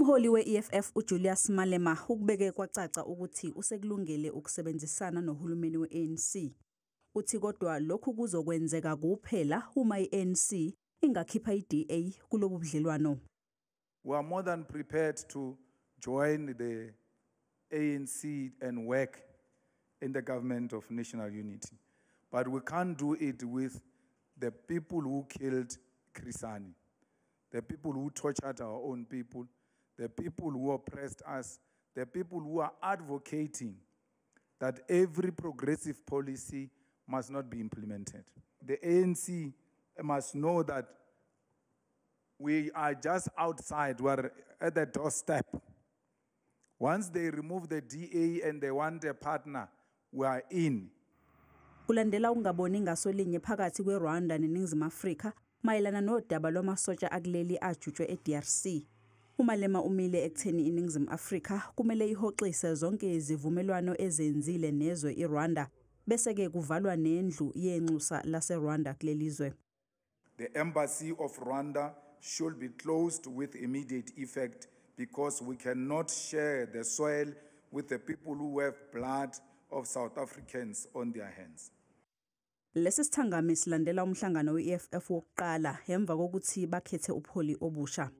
Umholi we-EFF uJulius Malema ukubeke kwacaca ukuthi usekulungele ukusebenzisana nohulumeni we-ANC. Uthi kodwa lokhu kuzokwenzeka kuphela uma i-ANC ingakhipha i-DA kulobu budlelwano. We are more than prepared to join the ANC and work in the government of national unity. But we can't do it with the people who killed Chris Hani, the people who tortured our own people, the people who oppressed us, the people who are advocating that every progressive policy must not be implemented. The ANC must know that we are just outside, we're at the doorstep. Once they remove the DA and they want a partner, we are in. Kulandela ungaboni ngasolinye phakathi kweRwanda neNingizimu Afrika mayelana nodaba lwamasosha akuleli ajutshwe eDRC. uMalema umile ekutheni iNingizimu Afrika kumele ihoxise zonke izivumelwano ezenzile nezwe iRwanda bese ke kuvalwa nendlu yenxusa laseRwanda kulelizwe. The embassy of Rwanda should be closed with immediate effect because we cannot share the soil with the people who have blood of South Africans on their hands. Lesi sithangami silandela umhlangano we-EFF wokuqala emva kokuthi bakhethe upholi obusha.